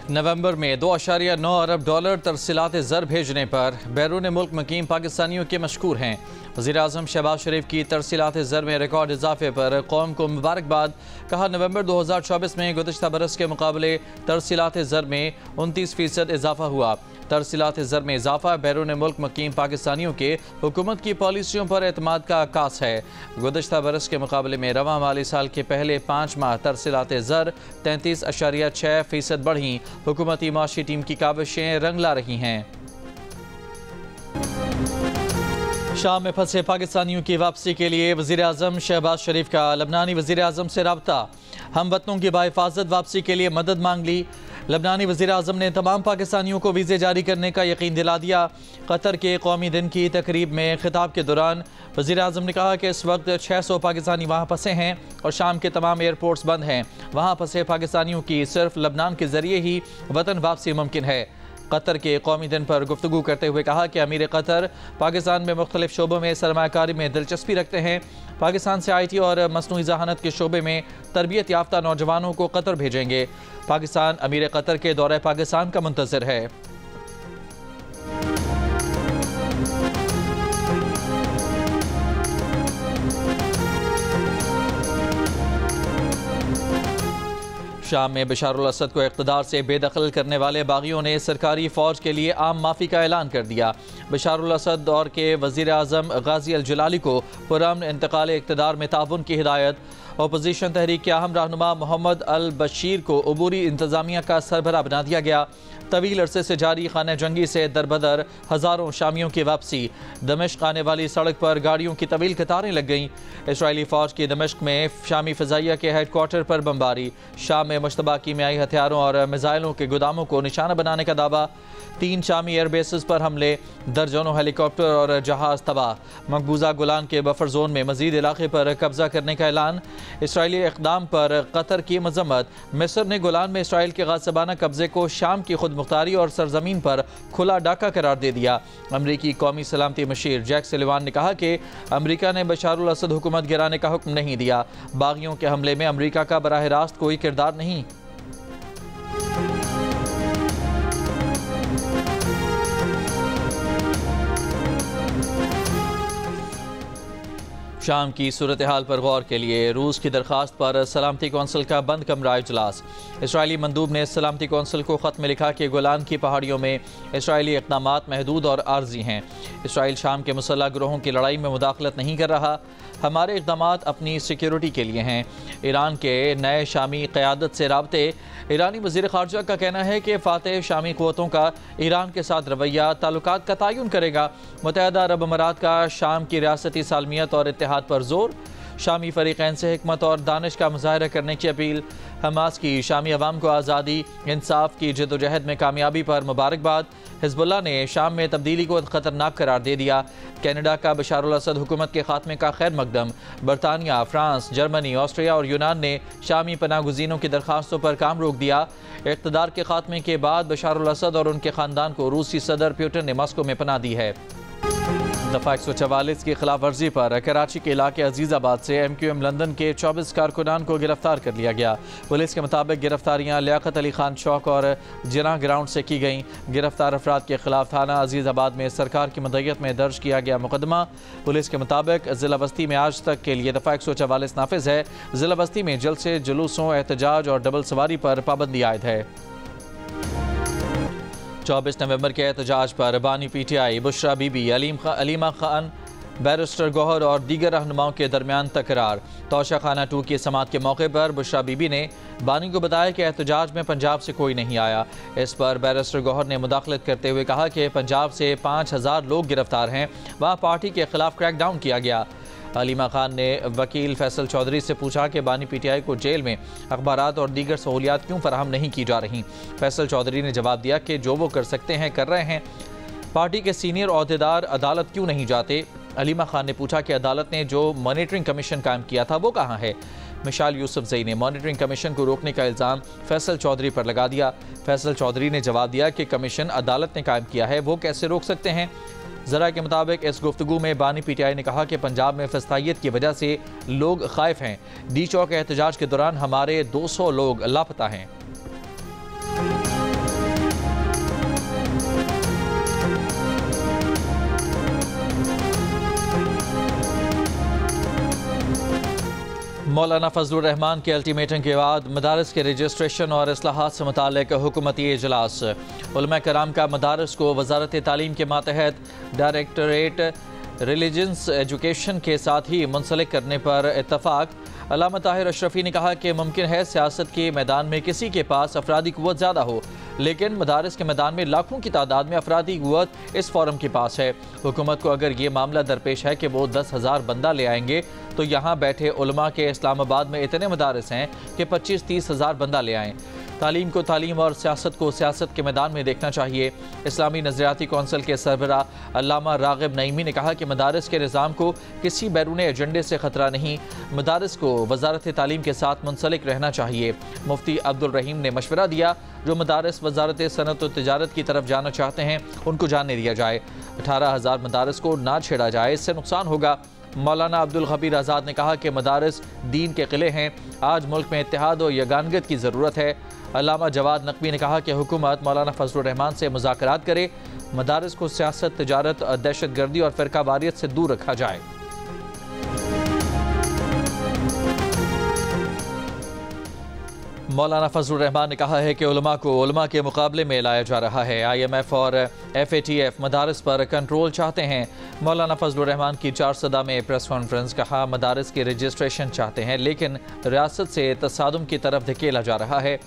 नवंबर में 2.9 अरब डॉलर तरसीलात ज़र भेजने पर बैरून मुल्क मुकीम पाकिस्तानियों के मशकूर हैं। वज़ीर-ए-आज़म शहबाज शरीफ की तरसीलात ज़र में रिकॉर्ड इजाफे पर कौम को मुबारकबाद। कहा, नवंबर 2024 में गुज़िश्ता बरस के मुकाबले तरसीलात ज़र में 29% इजाफा हुआ। तरसीलात ज़र में इजाफा बैरून मुल्क मुकीम पाकिस्तानियों के हुकूमत की पॉलिसियों पर एतमाद का अक्कास है। गुज़िश्ता बरस के मुकाबले में रवां माली साल के पहले 5 माह तरसीलात ज़र 33.6% बढ़ी। हुकूमती माशी टीम की काविशें रंग ला रही हैं। शाम में फंसे पाकिस्तानियों की वापसी के लिए वज़ीर-ए-आज़म शहबाज शरीफ का लबनानी वज़ीर-ए-आज़म से राब्ता। हम वतनों की बाहिफाजत वापसी के लिए मदद मांग ली। लबनानी वज़ीर-ए-आज़म ने तमाम पाकिस्तानियों को वीज़े जारी करने का यकीन दिला दिया। कतर के कौमी दिन की तकरीब में खिताब के दौरान वज़ीर-ए-आज़म ने कहा कि इस वक्त 600 पाकिस्तानी वहाँ फंसे हैं और शाम के तमाम एयरपोर्ट्स बंद हैं। वहाँ फंसे पाकिस्तानियों की सिर्फ लबनान के ज़रिए ही वतन वापसी मुमकिन है। कतर के कौमी दिन पर गुफ्तगू करते हुए कहा कि अमीर कतर पाकिस्तान में मुख्तलिफ शोबों में सरमायाकारी में दिलचस्पी रखते हैं। पाकिस्तान से IT और मसनूई ज़हानत के शोबे में तरबियत याफ्ता नौजवानों को कतर भेजेंगे। पाकिस्तान अमीर कतर के दौरे पाकिस्तान का मुंतज़िर है। शाम में बशारुल असद को इक़्तिदार से बेदखल करने वाले बागियों ने सरकारी फ़ौज के लिए आम माफ़ी का ऐलान कर दिया। बशारुल असद दौर के वज़ीर-ए-आज़म गाज़ी अल जलाली को पुरअमन इंतकाल इक़्तिदार में ताउन की हिदायत। अपोजिशन तहरीक के अहम रहनुमा मोहम्मद अल बशीर को अबूरी इंतज़ामिया का सरबराह बना दिया गया। तवील अरसे से जारी खाना जंगी से दरबदर हज़ारों शामियों की वापसी। दमिश्क आने वाली सड़क पर गाड़ियों की तवील कतारें लग गईं। इसराइली फ़ौज की दमिश्क में शामी फ़िज़ाइया के हेडक्वार्टर पर बमबारी। शाम में मुश्तबा कीमियाई हथियारों और मिसाइलों के गोदामों को निशाना बनाने का दावा। 3 शामी एयरबेसेस पर हमले, दर्जनों हेलीकॉप्टर और जहाज़ तबाह। मकबूजा गुलान के बफर जोन में मजीद इलाके पर कब्जा करने का ऐलान। इसराइली इक़दाम पर कतर की मजम्मत। मिस्र ने गुलान में इसराइल के गासिबाना कब्जे को शाम की खुद मुख्तारी और सरजमीन पर खुला डाका करार दे दिया। अमरीकी कौमी सलामती मशीर जैक सुलिवान ने कहा कि अमरीका ने बशारुल असद हुकूमत गिराने का हुक्म नहीं दिया। बागियों के हमले में अमरीका का बराह रास्त कोई किरदार नहीं। शाम की सूरत हाल पर गौर के लिए रूस की दरख्वास्त पर सलामती कौंसिल का बंद कमरा इजलास। इसराइली मंदूब ने सलामती कौंसिल को ख़त में लिखा कि गोलान की पहाड़ियों में इसराइली इक़दामात महदूद और आर्जी हैं। इसराइल शाम के मुसल्लह ग्रोहों की लड़ाई में मुदाखलत नहीं कर रहा। हमारे इक़दामात अपनी सिक्योरिटी के लिए हैं। ईरान के नए शामी क़यादत से राब्ते। ईरानी वज़ीर ख़ारजा का कहना है कि फ़ातेह शामी क़ुव्वतों का ईरान के साथ रवैया ताल्लुकात का तयन करेगा। मुत्तहिदा अरब अमारात का शाम की रियासती सालमियत और इत्तेहाद पर जोर। शामी फ़रीक़ैन से हिकमत और दानिश का मुज़ाहरा करने की अपील। हमास की शामी अवाम को आज़ादी इंसाफ की जदोजहद में कामयाबी पर मुबारकबाद। हिज़्बुल्लाह ने शाम में तब्दीली को ख़तरनाक करार दे दिया। कनाडा का बशारुल असद हुकूमत के खात्मे का खैर मकदम। बरतानिया, फ्रांस, जर्मनी, ऑस्ट्रिया और यूनान ने शामी पनाह गुज़ीनों की दरख्वास्तों पर काम रोक दिया। इक़्तिदार के खात्मे के बाद बशारुल असद और उनके ख़ानदान को रूसी सदर पुतिन ने मॉस्को में पनाह दी है। दफ़ा 144 की खिलाफ वर्जी पर कराची के इलाके अजीज़ाबाद से MQM लंदन के 24 कारकुनान को गिरफ्तार कर लिया गया। पुलिस के मुताबिक गिरफ्तारियां लियाकत अली खान चौक और जिना ग्राउंड से की गईं। गिरफ्तार अफराद के खिलाफ थाना अजीज़ाबाद में सरकार की मदय्यत में दर्ज किया गया मुकदमा। पुलिस के मुताबिक ज़िला बस्ती में आज तक के लिए दफ़ा 144 नाफिज है। ज़िला बस्ती में जलसे, जुलूसों, एहतजाज और डबल सवारी पर पाबंदी आयद है। 24 नवंबर के एहतजाज पर बानी PTI, बुशरा बीबी, अलीमा खान, बैरिस्टर गौहर और दीगर रहनुमाओं के दरमियान तकरार। तोशा खाना 2 की समात के मौके पर बुशरा बीबी ने बानी को बताया कि एहतजाज में पंजाब से कोई नहीं आया। इस पर बैरिस्टर गौहर ने मुदाखलत करते हुए कहा कि पंजाब से 5000 लोग गिरफ्तार हैं। वहाँ पार्टी के खिलाफ क्रैकडाउन किया गया। अलीमा खान ने वकील फैसल चौधरी से पूछा कि बानी PTI को जेल में अखबारात और दीगर सहूलियात क्यों फराहम नहीं की जा रही। फैसल चौधरी ने जवाब दिया कि जो वो कर सकते हैं कर रहे हैं। पार्टी के सीनियर ओहदेदार अदालत क्यों नहीं जाते। अलीमा खान ने पूछा कि अदालत ने जो मॉनिटरिंग कमीशन कायम किया था वो कहाँ है। मिशाल यूसुफजई ने मॉनिटरिंग कमीशन को रोकने का इल्ज़ाम फैसल चौधरी पर लगा दिया। फैसल चौधरी ने जवाब दिया कि कमीशन अदालत ने कायम किया है, वो कैसे रोक सकते हैं। ज़रा के मुताबिक इस गुफ्तगू में बानी PTI ने कहा कि पंजाब में फस्तायत की वजह से लोग खाइफ हैं। डी चौक एहतजाज के दौरान हमारे 200 लोग लापता हैं। मौलाना फजलुर रहमान के अल्टीमेटम के बाद मदारस के रजिस्ट्रेशन और इस्लाहात से मुताल्लिक़ हुकूमती इजलास। उलमा कराम का मदारस को वजारत तालीम के मातहत डायरेक्टरेट रिलीजन्स एजुकेशन के साथ ही मुंसलिक करने पर इत्तफाक। अल्लामा ताहिर अशरफी ने कहा कि मुमकिन है सियासत के मैदान में किसी के पास अफरादी कुव्वत ज़्यादा हो, लेकिन मदारस के मैदान में लाखों की तादाद में अफरादी कुव्वत इस फोरम के पास है। हुकूमत को अगर ये मामला दरपेश है कि वो 10,000 बंदा ले आएंगे तो यहाँ बैठे उलमा के इस्लामाबाद में इतने मदारस हैं कि 25-30 हज़ार बंदा ले आएँ। तालीम को तालीम और सियासत को सियासत के मैदान में देखना चाहिए। इस्लामी नज़रियाती कौंसिल के सरबराह अल्लामा राग़िब नईमी ने कहा कि मदारस के निज़ाम को किसी बैरूनी एजेंडे से ख़तरा नहीं, मदारस को वजारत तालीम के साथ मुंसलिक रहना चाहिए। मुफ्ती अब्दुल रहीम ने मशवरा दिया जो मदारस वजारत सनत और तिजारत की तरफ जाना चाहते हैं उनको जाने दिया जाए। 18,000 मदारस को ना छेड़ा जाए, इससे नुकसान होगा। मौलाना अब्दुल खबीर आज़ाद ने कहा कि मदारस दीन के किले हैं, आज मुल्क में इत्तेहाद और यगानगत की ज़रूरत है। अल्लामा जवाद नकवी ने कहा कि हुकूमत मौलाना फजलुर रहमान से मुज़ाकरात करे, मदारस को सियासत, तिजारत, दहशत गर्दी और फ़िरका वारियत से दूर रखा जाए। मौलाना फजलुर रहमान ने कहा है कि उलमा को उलमा के मुकाबले में लाया जा रहा है। IMF और FATF मदारस पर कंट्रोल चाहते हैं। मौलाना फजलुर रहमान की 4 सदा में प्रेस कॉन्फ्रेंस। कहा मदारस की रजिस्ट्रेशन चाहते हैं लेकिन रियासत से तसादुम की तरफ धकेला जा रहा है।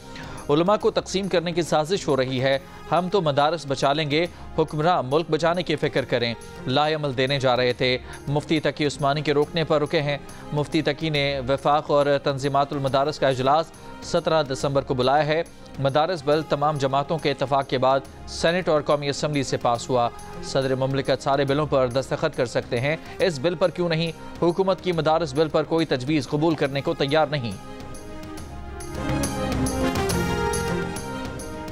उलमा को तकसीम करने की साजिश हो रही है। हम तो मदारस बचा लेंगे, हुक्मरान मुल्क बचाने की फ़िक्र करें। लाएमल देने जा रहे थे, मुफ्ती तकी उस्मानी के रोकने पर रुके हैं। मुफ्ती तकी ने वफाक और तंजीमातुल मदारस का इजलास 17 दिसंबर को बुलाया है। मदारस बिल तमाम जमातों के इत्तफाक के बाद सेनेट और कौमी असम्बली से पास हुआ। सदर मुमलिकत सारे बिलों पर दस्तखत कर सकते हैं, इस बिल पर क्यों नहीं? हुकूमत की मदारस बिल पर कोई तजवीज़ कबूल करने को तैयार नहीं।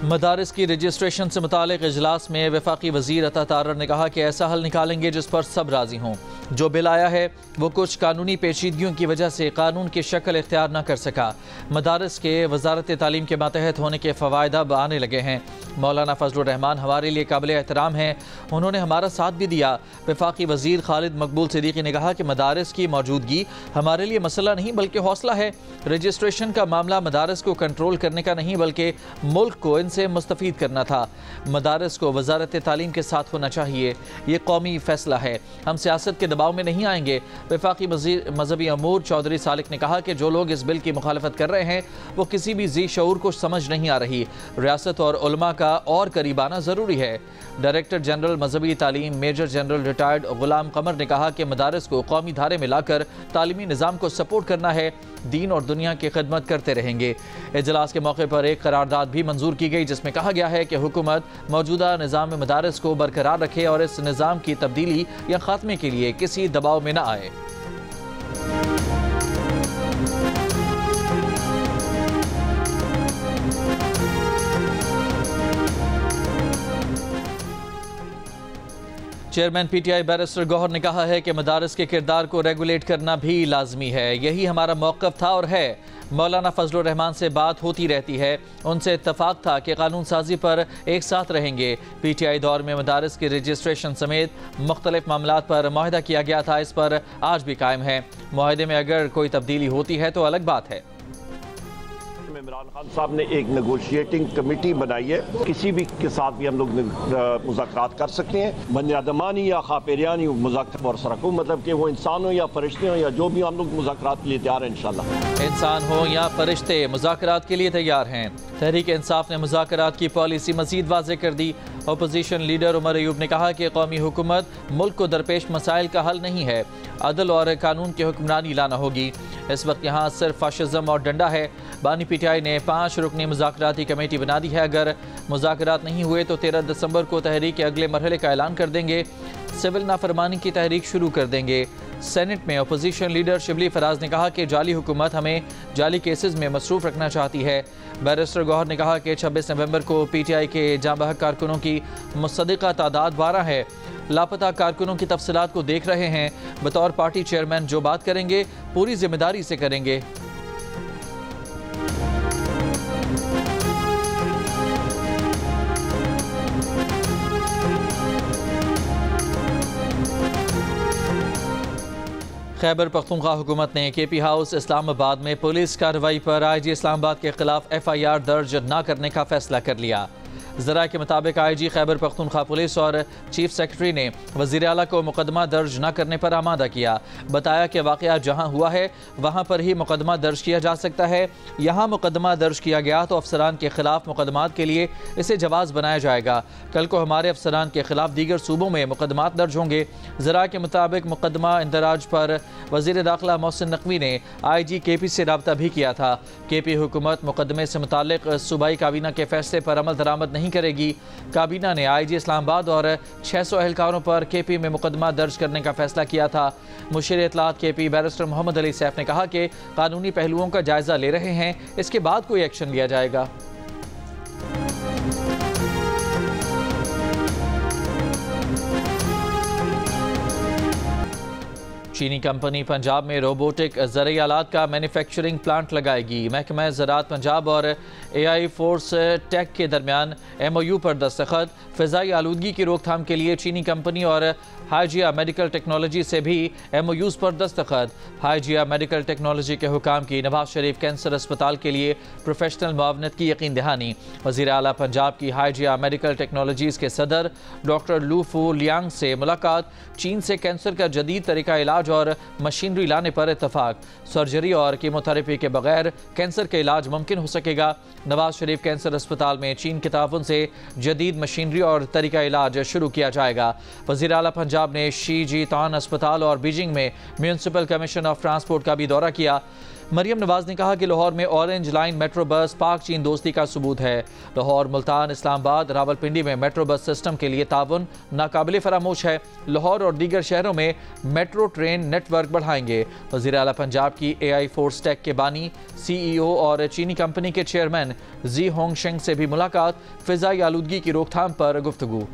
मदारस की रजिस्ट्रेशन से मुतालिक इजलास में वफाकी वज़ीर अता तारर ने कहा कि ऐसा हल निकालेंगे जिस पर सब राज़ी हों। जो बिल आया है वो कुछ कानूनी पेचीदगियों की वजह से कानून की शक्ल इख्तियार न कर सका। मदारस के वजारत तालीम के मातहत होने के फ़वायद अब आने लगे हैं। मौलाना फजलुर रहमान हमारे लिए काबिल एहतराम हैं, उन्होंने हमारा साथ भी दिया। वफाकी वज़ीर खालिद मकबूल सिद्दीकी ने कहा कि मदारस की मौजूदगी हमारे लिए मसला नहीं बल्कि हौसला है। रजिस्ट्रेशन का मामला मदारस को कंट्रोल करने का नहीं बल्कि मुल्क को इनसे मुस्तफ़ीद करना था। मदारस को वजारत तालीम के साथ होना चाहिए, ये कौमी फैसला है, हम सियासत के दबाव में नहीं आएंगे। वफाकी मजहबी अमूर चौधरी सालिक ने कहा कि जो लोग इस बिल की मुखालफत कर रहे हैं वो किसी भी जी शऊर को समझ नहीं आ रही। रियासत और उलमा का और करीब आना ज़रूरी है। डायरेक्टर जनरल मजहबी तालीम मेजर जनरल रिटायर्ड गुलाम कमर ने कहा कि मदारस को कौमी धारे में लाकर तालीमी निज़ाम को सपोर्ट करना है, दीन और दुनिया की खिदमत करते रहेंगे। इजलास के मौके पर एक करारदाद भी मंजूर की गई जिसमें कहा गया है कि हुकूमत मौजूदा निज़ाम मदारस को बरकरार रखे और इस निज़ाम की तब्दीली या खात्मे के लिए किसी दबाव में न आए। चेयरमैन PTI बैरिस्टर गौहर ने कहा है कि मदारस के किरदार को रेगुलेट करना भी लाजमी है, यही हमारा मौक़िफ़ था और है। मौलाना फजलुर रहमान से बात होती रहती है, उनसे इत्तफाक था कि कानून साजी पर एक साथ रहेंगे। PTI दौर में मदारस की रजिस्ट्रेशन समेत मुख्तलिफ मामलात पर मुआहदा किया गया था, इस पर आज भी कायम है। मुआहदे में अगर कोई तब्दीली होती है तो अलग बात है। इमरान खान साहब ने एक नेगोशिएटिंग कमेटी बनाई है, किसी भी के साथ भी हम लोग मुज़ाकरात कर सकते हैं। बनियादमानी या खापेरियानी मुज़ाकरात और सरकू, मतलब कि वो इंसान हो या फरिश्ते हो या जो भी, हम लोग मुज़ाकरात के लिए तैयार हैं इंशाल्लाह। इंसान हो या फरिश्ते मुज़ाकरात के लिए तैयार हैं। तहरीक इंसाफ ने मुज़ाकरात की पॉलिसी मज़ीद वाज़ेह कर दी। अपोजिशन लीडर उमर अयूब ने कहा कि कौमी हुकूमत मुल्क को दरपेश मसाइल का हल नहीं है, अदल और कानून की हुक्मरानी लाना होगी। इस वक्त यहाँ सिर्फ फाशिज़म और डंडा है। बानी PTI ने 5 रुकनी मुज़ाकराती कमेटी बना दी है। अगर मुज़ाकरात नहीं हुए तो 13 दिसंबर को तहरीक के अगले मरहले का ऐलान कर देंगे। सिविल नाफरमानी की तहरीक शुरू कर देंगे। सेनेट में अपोजिशन लीडर शिबली फराज ने कहा कि जाली हुकूमत हमें जाली केसेस में मसरूफ़ रखना चाहती है। बैरिस्टर गौहर ने कहा कि 26 नवंबर को PTI के जांबहक कारकुनों की मुसद्दिक़ा तादाद 12 है। लापता कारकुनों की तफसीलात को देख रहे हैं। बतौर पार्टी चेयरमैन जो बात करेंगे पूरी जिम्मेदारी से करेंगे। खैबर पख्तूनख्वा हुकूमत ने KP हाउस इस्लामाबाद में पुलिस कार्रवाई पर IG इस्लामाबाद के खिलाफ FIR दर्ज न करने का फैसला कर लिया। ज़रा के मुताबिक IG खैबर पख्तूनख्वा पुलिस और चीफ सेक्रेटरी ने वज़ीर आला को मुकदमा दर्ज न करने पर आमादा किया। बताया कि वाक़या जहां हुआ है वहां पर ही मुकदमा दर्ज किया जा सकता है। यहाँ मुकदमा दर्ज किया गया तो अफसरान के खिलाफ मुकदमात के लिए इसे जवाज़ बनाया जाएगा। कल को हमारे अफसरान के खिलाफ दीगर सूबों में मुकदमात दर्ज होंगे। ज़रा के मुताबिक मुकदमा इंदराज पर वज़ीर दाखिला मोहसिन नकवी ने IG KP से रब्ता भी किया था। KP हुकूमत मुकदमे से मुताल्लिक सूबाई काबीना के फैसले पर अमल दरामद नहीं करेगी। काबीना ने IG इस्लामाबाद और 600 अहलकारों पर KP में मुकदमा दर्ज करने का फैसला किया था। मुशीर इत्तलात KP बैरिस्टर मोहम्मद अली सैफ ने कहा कि कानूनी पहलुओं का जायजा ले रहे हैं, इसके बाद कोई एक्शन लिया जाएगा। चीनी कंपनी पंजाब में रोबोटिक ज़रई आलात का मैन्युफैक्चरिंग प्लांट लगाएगी। महकमा ज़राअत पंजाब और AI फोर्स टेक के दरमियान MOU पर दस्तखत। फ़िज़ाई आलूदगी की रोकथाम के लिए चीनी कंपनी और हाइजिया मेडिकल टेक्नोलॉजी से भी MOUs पर दस्तखत। हाइजिया मेडिकल टेक्नोलॉजी के हुकाम की नवाज शरीफ कैंसर अस्पताल के लिए प्रोफेशनल मुआवनत की यकीन दहानी। वज़ीर आला पंजाब की हाइजिया मेडिकल टेक्नोलॉजीज़ के सदर डॉक्टर लू फू लियांग से मुलाकात। चीन से कैंसर का जदीद तरीका इलाज और मशीनरी लाने पर इत्तफाक। सर्जरी और कीमोथेरेपी के बगैर कैंसर का इलाज मुमकिन हो सकेगा। नवाज शरीफ कैंसर अस्पताल में चीन के ताउन से जदीद मशीनरी और तरीका इलाज शुरू किया जाएगा। वज़ीर आला पंजाब ने शी जी तान अस्पताल और बीजिंग में म्यूनसिपल कमीशन ऑफ ट्रांसपोर्ट का भी दौरा किया। मरियम नवाज ने कहा कि लाहौर में ऑरेंज लाइन मेट्रो बस पाक चीन दोस्ती का सबूत है। लाहौर, मुल्तान, इस्लामाबाद, रावलपिंडी में मेट्रो बस सिस्टम के लिए ताउन नाकाबिल फरामोश है। लाहौर और दीगर शहरों में मेट्रो ट्रेन नेटवर्क बढ़ाएंगे। वज़ीर आला पंजाब की AI फोर्स टेक के बानी, CEO और चीनी कंपनी के चेयरमैन जी होंगशेंग से भी मुलाकात। फ़िज़ाई आलूदगी की रोकथाम पर गुफ्तगू।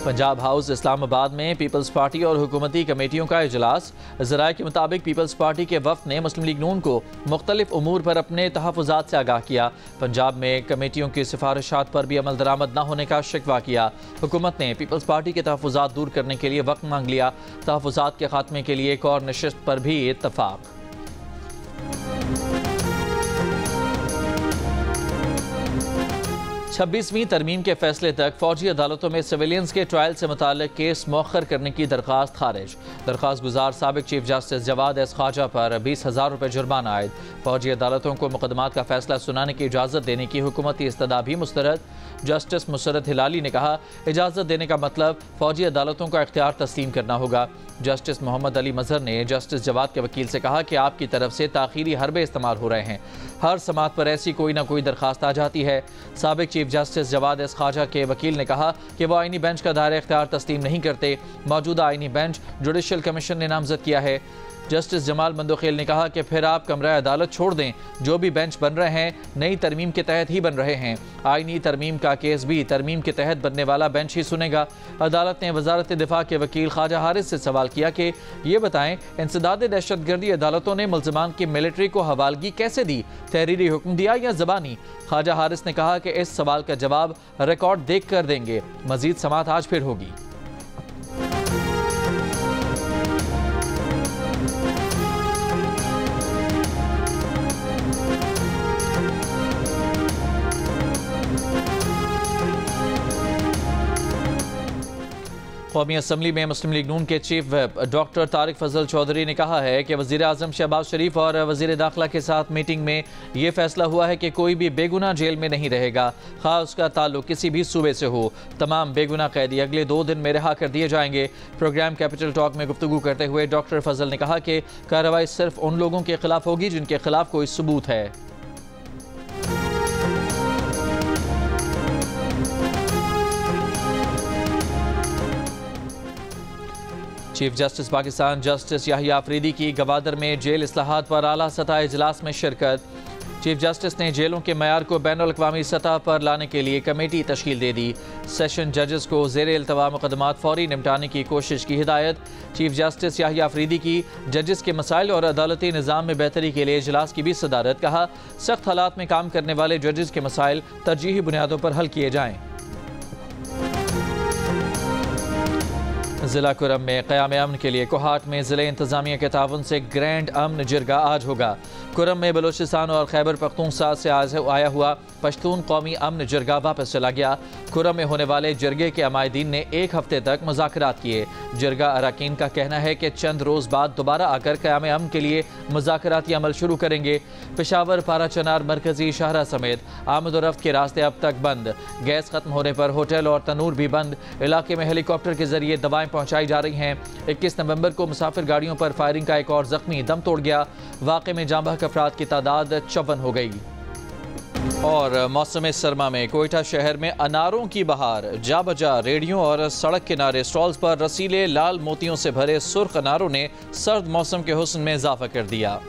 पंजाब हाउस इस्लामाबाद में पीपल्स पार्टी और हुकूमती कमेटियों का इजलास। ज़राए के मुताबिक पीपल्स पार्टी के वफ़द ने मुस्लिम लीग नून को मुख्तलिफ उमूर पर अपने तहफ़्फ़ुज़ात से आगाह किया। पंजाब में कमेटियों की सिफारिशात पर भी अमल दरामद न होने का शिकवा किया। हुकूमत ने पीपल्स पार्टी के तहफ़्फ़ुज़ात दूर करने के लिए वक्त मांग लिया। तहफ़्फ़ुज़ात के खात्मे के लिए एक और नशिस्त पर भी इत्तफ़ाक़। 26वीं तरमीम के फैसले तक फौजी अदालतों में सिविलियंस के ट्रायल से मुताल्लिक केस मौखर करने की दरख्वास्त खारिज। दरख्वास्त गुजार साबिक chief justice Jawad S Khawaja पर 20,000 रुपये जुर्माना आयद। फौजी अदालतों को मुकदमात का फैसला सुनाने की इजाज़त देने की हुकूमती इस्तदा भी मुस्तरद। जस्टिस मुसरत हिलाली ने कहा, इजाज़त देने का मतलब फौजी अदालतों का इख्तियार तस्लीम करना होगा। जस्टिस मोहम्मद अली मजहर ने जस्टिस जवाद के वकील से कहा कि आपकी तरफ से ताख़ीरी हरबे इस्तेमाल हो रहे हैं। हर समात पर ऐसी कोई ना कोई दरख्वास्त आ जाती है। साबिक chief justice Jawad S Khawaja के वकील ने कहा कि वह आईनी बेंच का दायरा इख्तियार तस्लीम नहीं करते। मौजूदा आईनी बेंच जुडिशल कमीशन ने नामजद किया है। जस्टिस जमाल मंदोखेल ने कहा कि फिर आप कमरा अदालत छोड़ दें। जो भी बेंच बन रहे हैं नई तरमीम के तहत ही बन रहे हैं। आईनी तरमीम का केस भी तरमीम के तहत बनने वाला बेंच ही सुनेगा। अदालत ने वजारत दिफा के वकील ख्वाजा हारिस से सवाल किया कि ये बताएं, इंसदाद दहशतगर्दी अदालतों ने मुल्ज़िमान की मिलिट्री को हवालगी कैसे दी? तहरीरी हुक्म दिया या ज़बानी? ख्वाजा हारिस ने कहा कि इस सवाल का जवाब रिकॉर्ड देख कर देंगे। मजीद समात आज फिर होगी। कौमी असम्बली में मुस्लिम लीग नून के चीफ व्हिप डॉक्टर तारिक फजल चौधरी ने कहा है कि वज़ीर आज़म शहबाज शरीफ और वज़ीर दाखिला के साथ मीटिंग में ये फैसला हुआ है कि कोई भी बेगुनाह जेल में नहीं रहेगा, ख़ास उसका ताल्लुक किसी भी सूबे से हो। तमाम बेगुनाह कैदी अगले 2 दिन में रिहा कर दिए जाएंगे। प्रोग्राम कैपिटल टॉक में गुफ्तगू करते हुए डॉक्टर फजल ने कहा कि कार्रवाई सिर्फ उन लोगों के खिलाफ होगी जिनके खिलाफ कोई सबूत है। Chief justice Pakistan justice Yahya Afridi की गवादर में जेल इस्लाहात पर आला सतह इजलास में शिरकत। चीफ जस्टिस ने जेलों के मयार को बैनुल-अक़वामी सतह पर लाने के लिए कमेटी तश्कील दे दी। सेशन जजेस को ज़ेरे इल्तवा मुकदमात फौरी निपटाने की कोशिश की हिदायत। चीफ जस्टिस याहिया अफरीदी की जजेस के मसाइल और अदालती निज़ाम में बेहतरी के लिए इजलास की भी सदारत। कहा, सख्त हालात में काम करने वाले जजेस के मसाइल तरजीही बुनियादों पर हल किए जाएँ। ज़िला कुरम में क़याम अमन के लिए कोहाट में ज़िले इंतज़ामिया के ताउन से ग्रैंड अमन जिरगा आज होगा। कुरम में बलूचिस्तान और खैबर पख्तूनख्वा से आया हुआ पश्तून कौमी अमन जिरगा वापस चला गया। कुरम में होने वाले जिरगे के अमायदीन ने एक हफ्ते तक मुज़ाकरात किए। जिरगा अरकान का कहना है कि चंद रोज़ बाद दोबारा आकर क़याम अमन के लिए मुज़ाकराती अमल शुरू करेंगे। पेशावर, पारा चनार, मरकजी शाहरा समेत आमद और रफ्त के रास्ते अब तक बंद। गैस खत्म होने पर होटल और तनूर भी बंद। इलाके में हेलीकॉप्टर के जरिए दवाएं पहुंचाई जा रही हैं। 21 नवंबर को मुसाफिर गाड़ियों पर फायरिंग का एक और जख्मी दम तोड़ गया। वाक़े में जाँ बहक अफराद की तादाद 54 हो गई। और मौसम सरमा में कोयटा शहर में अनारों की बहार। जा बजा रेडियों और सड़क किनारे स्टॉल्स पर रसीले लाल मोतियों से भरे सुर्ख अनारों ने सर्द मौसम के हुस्न में इजाफा कर दिया।